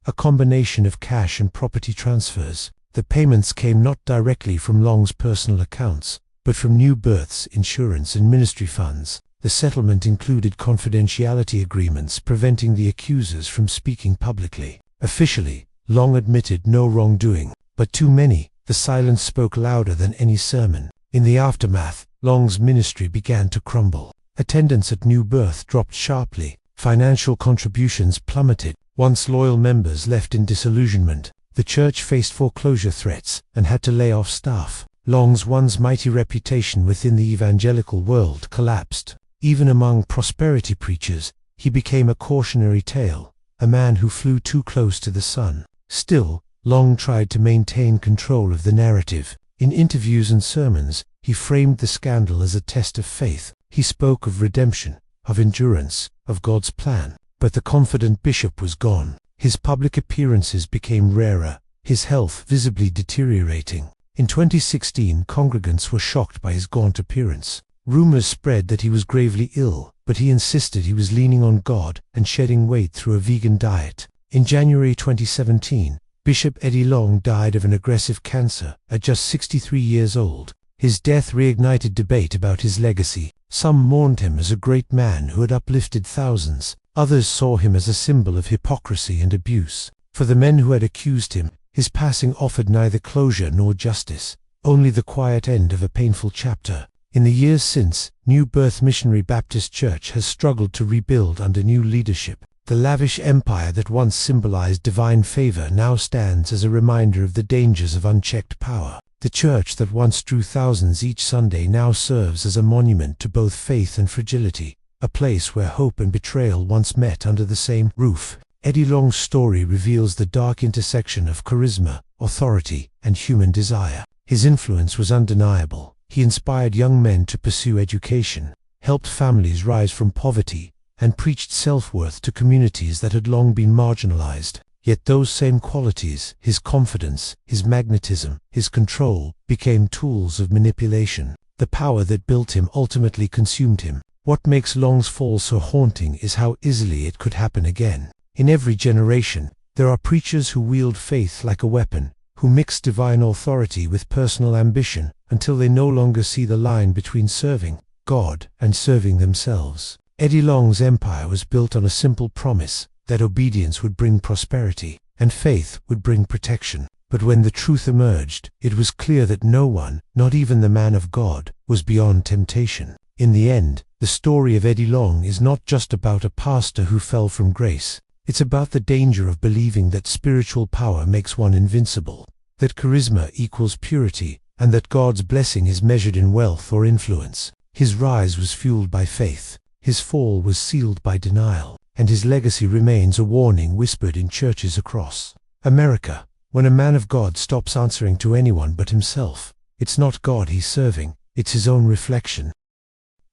a combination of cash and property transfers. The payments came not directly from Long's personal accounts, but from New Birth's insurance and ministry funds. The settlement included confidentiality agreements preventing the accusers from speaking publicly. Officially, Long admitted no wrongdoing, but too many, the silence spoke louder than any sermon. In the aftermath, Long's ministry began to crumble. Attendance at New Birth dropped sharply, financial contributions plummeted. Once loyal members left in disillusionment, the church faced foreclosure threats and had to lay off staff. Long's once mighty reputation within the evangelical world collapsed. Even among prosperity preachers, he became a cautionary tale, a man who flew too close to the sun. Still, Long tried to maintain control of the narrative. In interviews and sermons, he framed the scandal as a test of faith. He spoke of redemption, of endurance, of God's plan. But the confident bishop was gone. His public appearances became rarer, his health visibly deteriorating. In 2016, congregants were shocked by his gaunt appearance. Rumors spread that he was gravely ill, but he insisted he was leaning on God and shedding weight through a vegan diet. In January 2017, Bishop Eddie Long died of an aggressive cancer at just 63 years old. His death reignited debate about his legacy. Some mourned him as a great man who had uplifted thousands. Others saw him as a symbol of hypocrisy and abuse. For the men who had accused him, his passing offered neither closure nor justice, only the quiet end of a painful chapter. In the years since, New Birth Missionary Baptist Church has struggled to rebuild under new leadership. The lavish empire that once symbolized divine favor now stands as a reminder of the dangers of unchecked power. The church that once drew thousands each Sunday now serves as a monument to both faith and fragility, a place where hope and betrayal once met under the same roof. Eddie Long's story reveals the dark intersection of charisma, authority, and human desire. His influence was undeniable. He inspired young men to pursue education, helped families rise from poverty, and preached self-worth to communities that had long been marginalized. Yet those same qualities, his confidence, his magnetism, his control, became tools of manipulation. The power that built him ultimately consumed him. What makes Long's fall so haunting is how easily it could happen again. In every generation, there are preachers who wield faith like a weapon, who mix divine authority with personal ambition until they no longer see the line between serving God and serving themselves. Eddie Long's empire was built on a simple promise that obedience would bring prosperity and faith would bring protection. But when the truth emerged, it was clear that no one, not even the man of God, was beyond temptation. In the end, the story of Eddie Long is not just about a pastor who fell from grace. It's about the danger of believing that spiritual power makes one invincible, that charisma equals purity, and that God's blessing is measured in wealth or influence. His rise was fueled by faith. His fall was sealed by denial, and his legacy remains a warning whispered in churches across America. When a man of God stops answering to anyone but himself, it's not God he's serving, it's his own reflection.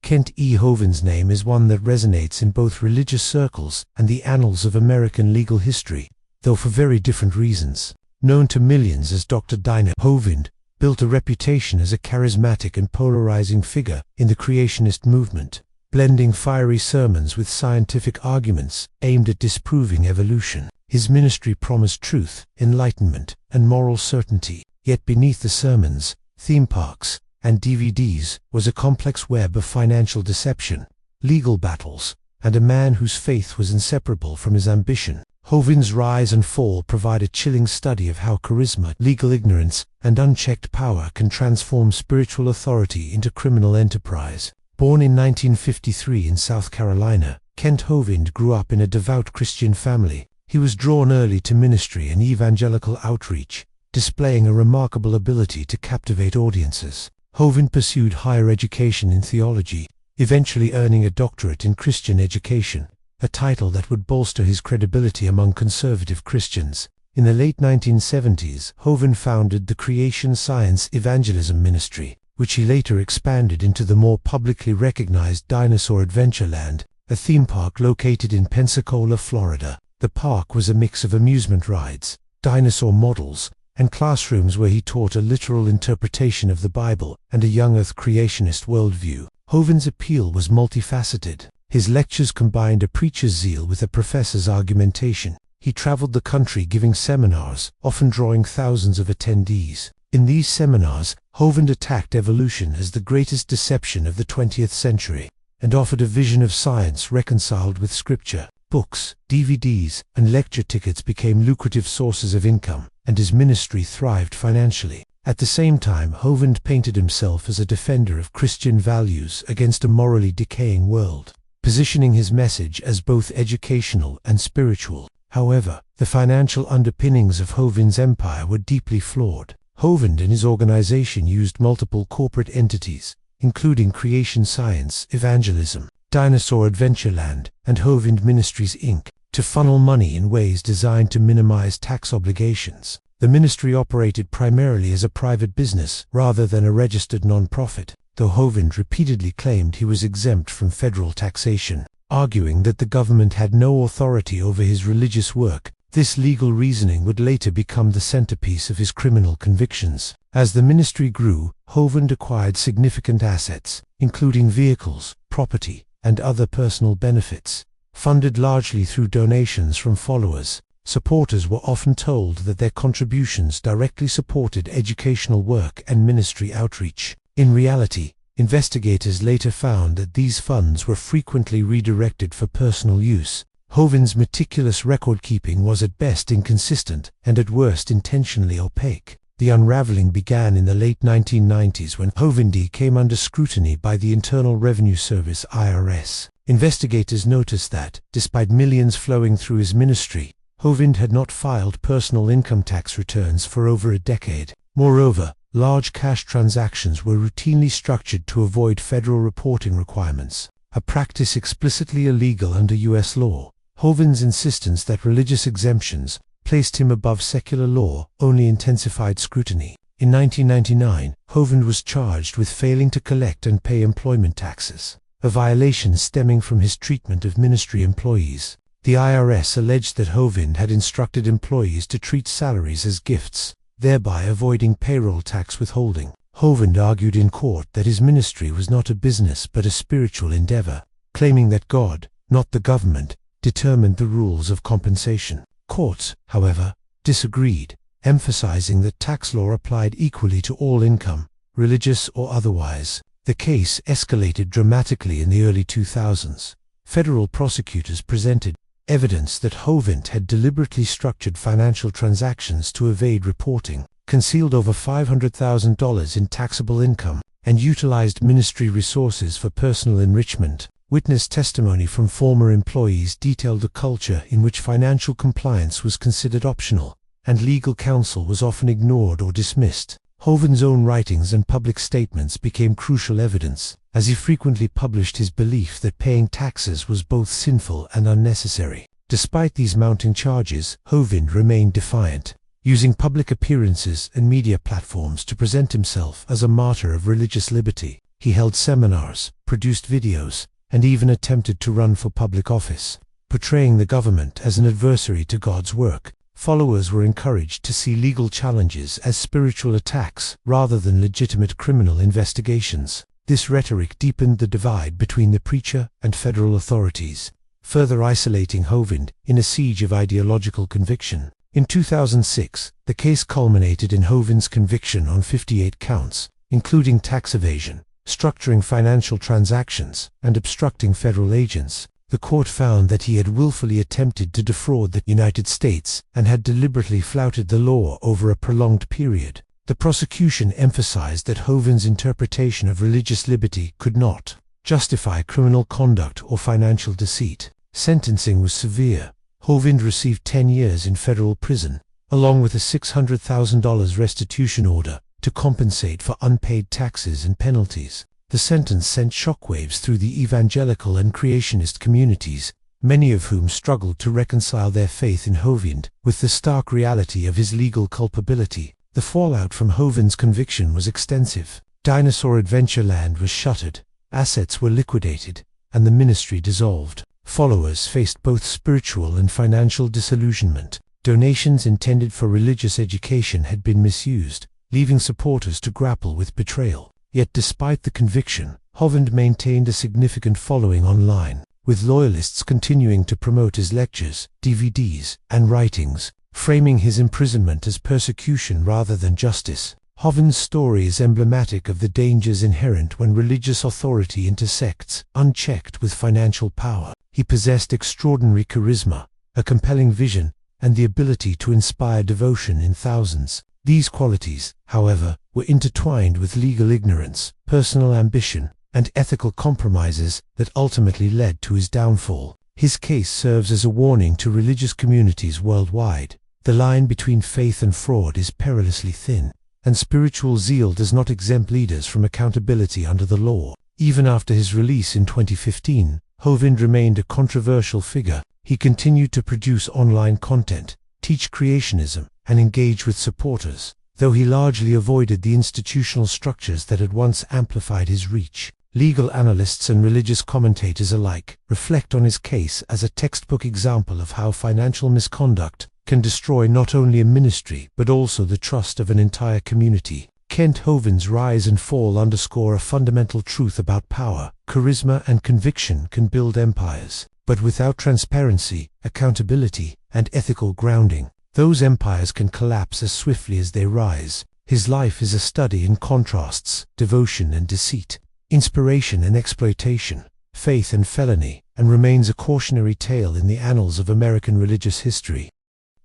Kent E. Hovind's name is one that resonates in both religious circles and the annals of American legal history, though for very different reasons. Known to millions as Dr. Dinah, Hovind built a reputation as a charismatic and polarizing figure in the creationist movement, blending fiery sermons with scientific arguments aimed at disproving evolution. His ministry promised truth, enlightenment, and moral certainty, yet beneath the sermons, theme parks, and DVDs was a complex web of financial deception, legal battles, and a man whose faith was inseparable from his ambition. Hovind's rise and fall provide a chilling study of how charisma, legal ignorance, and unchecked power can transform spiritual authority into criminal enterprise. Born in 1953 in South Carolina, Kent Hovind grew up in a devout Christian family. He was drawn early to ministry and evangelical outreach, displaying a remarkable ability to captivate audiences. Hovind pursued higher education in theology, eventually earning a doctorate in Christian education, a title that would bolster his credibility among conservative Christians. In the late 1970s, Hovind founded the Creation Science Evangelism Ministry, which he later expanded into the more publicly recognized Dinosaur Adventureland, a theme park located in Pensacola, Florida. The park was a mix of amusement rides, dinosaur models, and classrooms where he taught a literal interpretation of the Bible and a young Earth creationist worldview. Hovind's appeal was multifaceted. His lectures combined a preacher's zeal with a professor's argumentation. He traveled the country giving seminars, often drawing thousands of attendees. In these seminars, Hovind attacked evolution as the greatest deception of the 20th century, and offered a vision of science reconciled with scripture. Books, DVDs, and lecture tickets became lucrative sources of income, and his ministry thrived financially. At the same time, Hovind painted himself as a defender of Christian values against a morally decaying world, positioning his message as both educational and spiritual. However, the financial underpinnings of Hovind's empire were deeply flawed. Hovind and his organization used multiple corporate entities, including Creation Science Evangelism, Dinosaur Adventureland, and Hovind Ministries Inc., to funnel money in ways designed to minimize tax obligations. The ministry operated primarily as a private business rather than a registered non-profit, though Hovind repeatedly claimed he was exempt from federal taxation, arguing that the government had no authority over his religious work. This legal reasoning would later become the centerpiece of his criminal convictions. As the ministry grew, Hovind acquired significant assets, including vehicles, property, and other personal benefits. Funded largely through donations from followers, supporters were often told that their contributions directly supported educational work and ministry outreach. In reality, investigators later found that these funds were frequently redirected for personal use. Hovind's meticulous record-keeping was at best inconsistent and at worst intentionally opaque. The unraveling began in the late 1990s when Hovind came under scrutiny by the Internal Revenue Service (IRS). Investigators noticed that, despite millions flowing through his ministry, Hovind had not filed personal income tax returns for over a decade. Moreover, large cash transactions were routinely structured to avoid federal reporting requirements, a practice explicitly illegal under U.S. law. Hovind's insistence that religious exemptions placed him above secular law only intensified scrutiny. In 1999, Hovind was charged with failing to collect and pay employment taxes, a violation stemming from his treatment of ministry employees. The IRS alleged that Hovind had instructed employees to treat salaries as gifts, thereby avoiding payroll tax withholding. Hovind argued in court that his ministry was not a business but a spiritual endeavor, claiming that God, not the government, determined the rules of compensation. Courts, however, disagreed, emphasizing that tax law applied equally to all income, religious or otherwise. The case escalated dramatically in the early 2000s. Federal prosecutors presented evidence that Hovind had deliberately structured financial transactions to evade reporting, concealed over $500,000 in taxable income, and utilized ministry resources for personal enrichment. Witness testimony from former employees detailed a culture in which financial compliance was considered optional, and legal counsel was often ignored or dismissed. Hovind's own writings and public statements became crucial evidence, as he frequently published his belief that paying taxes was both sinful and unnecessary. Despite these mounting charges, Hovind remained defiant, using public appearances and media platforms to present himself as a martyr of religious liberty. He held seminars, produced videos, and even attempted to run for public office, portraying the government as an adversary to God's work. Followers were encouraged to see legal challenges as spiritual attacks rather than legitimate criminal investigations. This rhetoric deepened the divide between the preacher and federal authorities, further isolating Hovind in a siege of ideological conviction. In 2006, the case culminated in Hovind's conviction on 58 counts, including tax evasion, structuring financial transactions, and obstructing federal agents. The court found that he had willfully attempted to defraud the United States and had deliberately flouted the law over a prolonged period. The prosecution emphasized that Hovind's interpretation of religious liberty could not justify criminal conduct or financial deceit. Sentencing was severe. Hovind received 10 years in federal prison, along with a $600,000 restitution order to compensate for unpaid taxes and penalties. The sentence sent shockwaves through the evangelical and creationist communities, many of whom struggled to reconcile their faith in Hovind with the stark reality of his legal culpability. The fallout from Hovind's conviction was extensive. Dinosaur Adventureland was shuttered, assets were liquidated, and the ministry dissolved. Followers faced both spiritual and financial disillusionment. Donations intended for religious education had been misused, leaving supporters to grapple with betrayal. Yet despite the conviction, Hovind maintained a significant following online, with loyalists continuing to promote his lectures, DVDs, and writings, framing his imprisonment as persecution rather than justice. Hovind's story is emblematic of the dangers inherent when religious authority intersects, unchecked, with financial power. He possessed extraordinary charisma, a compelling vision, and the ability to inspire devotion in thousands. These qualities, however, were intertwined with legal ignorance, personal ambition, and ethical compromises that ultimately led to his downfall. His case serves as a warning to religious communities worldwide. The line between faith and fraud is perilously thin, and spiritual zeal does not exempt leaders from accountability under the law. Even after his release in 2015, Hovind remained a controversial figure. He continued to produce online content, teach creationism, and engage with supporters, though he largely avoided the institutional structures that had once amplified his reach. Legal analysts and religious commentators alike reflect on his case as a textbook example of how financial misconduct can destroy not only a ministry but also the trust of an entire community. Kent Hovind's rise and fall underscore a fundamental truth about power. Charisma and conviction can build empires, but without transparency, accountability, and ethical grounding, those empires can collapse as swiftly as they rise. His life is a study in contrasts, devotion and deceit, inspiration and exploitation, faith and felony, and remains a cautionary tale in the annals of American religious history.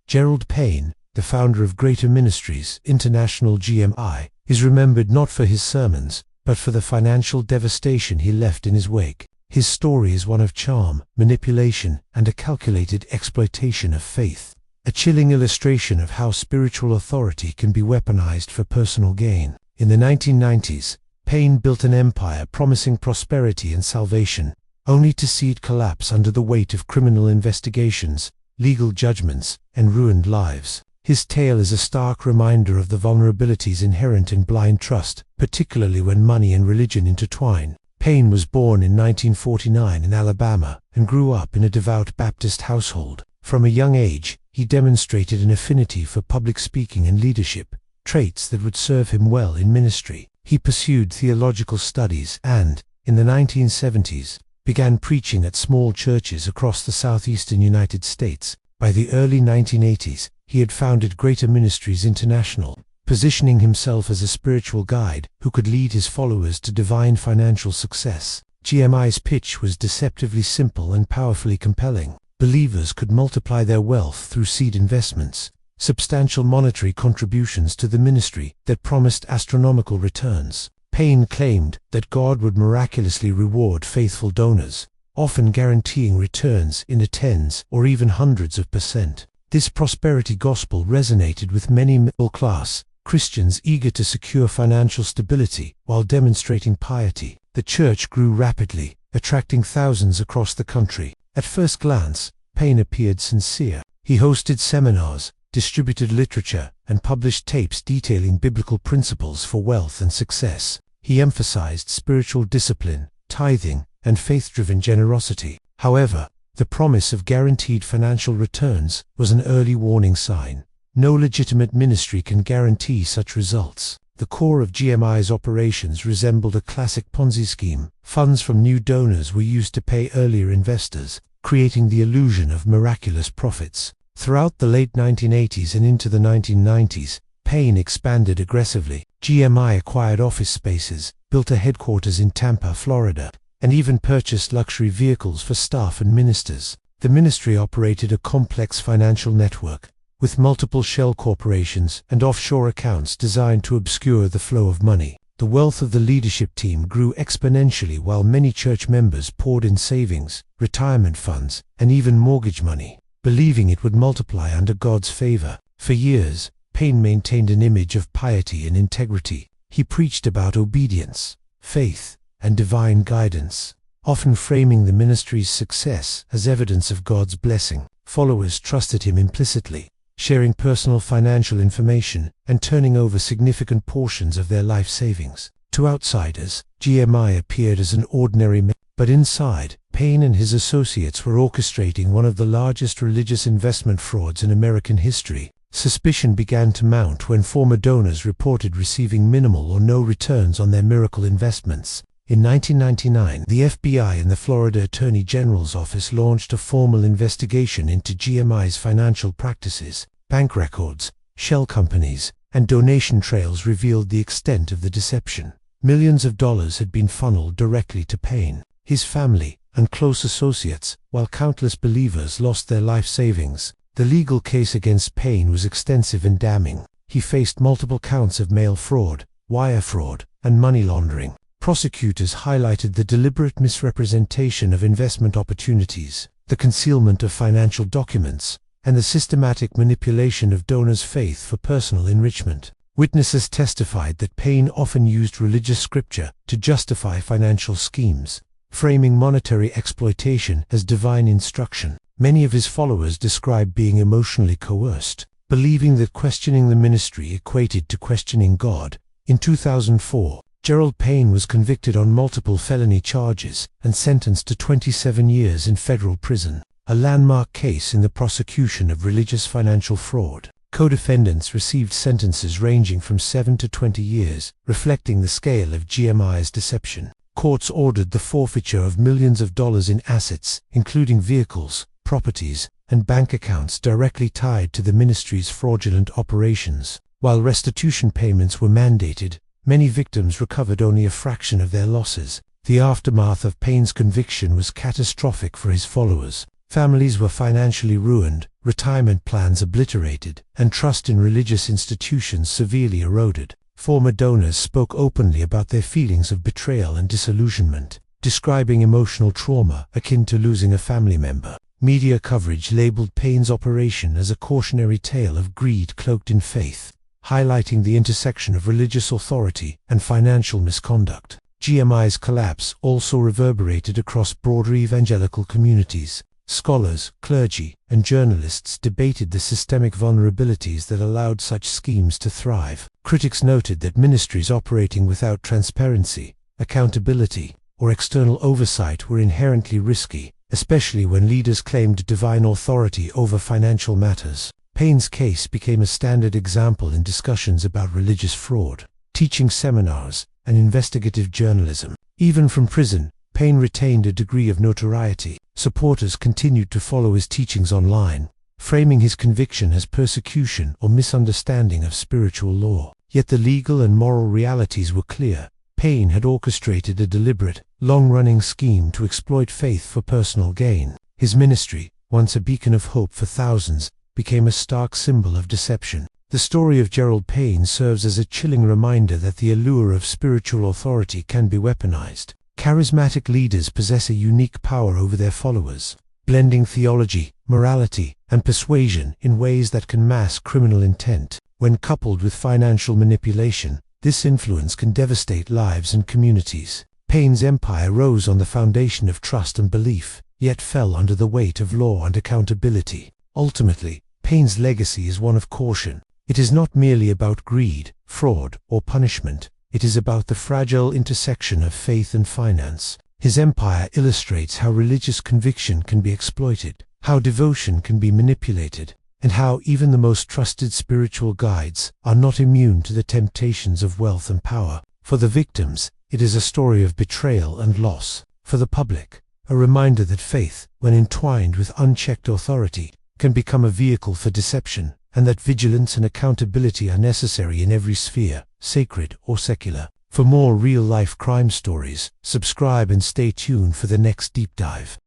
Gerald Payne, the founder of Greater Ministries International GMI, is remembered not for his sermons, but for the financial devastation he left in his wake. His story is one of charm, manipulation, and a calculated exploitation of faith, a chilling illustration of how spiritual authority can be weaponized for personal gain. In the 1990s, Payne built an empire promising prosperity and salvation, only to see it collapse under the weight of criminal investigations, legal judgments, and ruined lives. His tale is a stark reminder of the vulnerabilities inherent in blind trust, particularly when money and religion intertwine. Payne was born in 1949 in Alabama and grew up in a devout Baptist household. From a young age, he demonstrated an affinity for public speaking and leadership, traits that would serve him well in ministry. He pursued theological studies and, in the 1970s, began preaching at small churches across the southeastern United States. By the early 1980s, he had founded Greater Ministries International, positioning himself as a spiritual guide who could lead his followers to divine financial success. GMI's pitch was deceptively simple and powerfully compelling. Believers could multiply their wealth through seed investments, substantial monetary contributions to the ministry that promised astronomical returns. Payne claimed that God would miraculously reward faithful donors, often guaranteeing returns in the tens or even hundreds of %. This prosperity gospel resonated with many middle-class Christians eager to secure financial stability while demonstrating piety. The church grew rapidly, attracting thousands across the country. At first glance, Payne appeared sincere. He hosted seminars, distributed literature, and published tapes detailing biblical principles for wealth and success. He emphasized spiritual discipline, tithing, and faith-driven generosity. However, the promise of guaranteed financial returns was an early warning sign. No legitimate ministry can guarantee such results. The core of GMI's operations resembled a classic Ponzi scheme. Funds from new donors were used to pay earlier investors, creating the illusion of miraculous profits. Throughout the late 1980s and into the 1990s, Payne expanded aggressively. GMI acquired office spaces, built a headquarters in Tampa, Florida, and even purchased luxury vehicles for staff and ministers. The ministry operated a complex financial network, with multiple shell corporations and offshore accounts designed to obscure the flow of money. The wealth of the leadership team grew exponentially while many church members poured in savings, retirement funds, and even mortgage money, believing it would multiply under God's favor. For years, Payne maintained an image of piety and integrity. He preached about obedience, faith, and divine guidance, often framing the ministry's success as evidence of God's blessing. Followers trusted him implicitly, sharing personal financial information and turning over significant portions of their life savings. To outsiders, GMI appeared as an ordinary man, but inside, Payne and his associates were orchestrating one of the largest religious investment frauds in American history. Suspicion began to mount when former donors reported receiving minimal or no returns on their miracle investments. In 1999, the FBI and the Florida Attorney General's office launched a formal investigation into GMI's financial practices. Bank records, shell companies, and donation trails revealed the extent of the deception. Millions of dollars had been funneled directly to Payne, his family, and close associates, while countless believers lost their life savings. The legal case against Payne was extensive and damning. He faced multiple counts of mail fraud, wire fraud, and money laundering. Prosecutors highlighted the deliberate misrepresentation of investment opportunities, the concealment of financial documents, and the systematic manipulation of donors' faith for personal enrichment. Witnesses testified that Payne often used religious scripture to justify financial schemes, framing monetary exploitation as divine instruction. Many of his followers described being emotionally coerced, believing that questioning the ministry equated to questioning God. In 2004, Gerald Payne was convicted on multiple felony charges and sentenced to 27 years in federal prison, a landmark case in the prosecution of religious financial fraud. Co-defendants received sentences ranging from 7 to 20 years, reflecting the scale of GMI's deception. Courts ordered the forfeiture of millions of dollars in assets, including vehicles, properties, and bank accounts directly tied to the ministry's fraudulent operations. While restitution payments were mandated, many victims recovered only a fraction of their losses. The aftermath of Payne's conviction was catastrophic for his followers. Families were financially ruined, retirement plans obliterated, and trust in religious institutions severely eroded. Former donors spoke openly about their feelings of betrayal and disillusionment, describing emotional trauma akin to losing a family member. Media coverage labeled Payne's operation as a cautionary tale of greed cloaked in faith, highlighting the intersection of religious authority and financial misconduct. GMI's collapse also reverberated across broader evangelical communities. Scholars, clergy, and journalists debated the systemic vulnerabilities that allowed such schemes to thrive. Critics noted that ministries operating without transparency, accountability, or external oversight were inherently risky, especially when leaders claimed divine authority over financial matters. Payne's case became a standard example in discussions about religious fraud, teaching seminars, and investigative journalism. Even from prison, Payne retained a degree of notoriety. Supporters continued to follow his teachings online, framing his conviction as persecution or misunderstanding of spiritual law. Yet the legal and moral realities were clear. Payne had orchestrated a deliberate, long-running scheme to exploit faith for personal gain. His ministry, once a beacon of hope for thousands, became a stark symbol of deception. The story of Gerald Payne serves as a chilling reminder that the allure of spiritual authority can be weaponized. Charismatic leaders possess a unique power over their followers, blending theology, morality, and persuasion in ways that can mask criminal intent. When coupled with financial manipulation, this influence can devastate lives and communities. Payne's empire rose on the foundation of trust and belief, yet fell under the weight of law and accountability. Ultimately, Payne's legacy is one of caution. It is not merely about greed, fraud, or punishment. It is about the fragile intersection of faith and finance. His empire illustrates how religious conviction can be exploited, how devotion can be manipulated, and how even the most trusted spiritual guides are not immune to the temptations of wealth and power. For the victims, it is a story of betrayal and loss. For the public, a reminder that faith, when entwined with unchecked authority, can become a vehicle for deception, and that vigilance and accountability are necessary in every sphere, sacred or secular. For more real-life crime stories, subscribe and stay tuned for the next deep dive.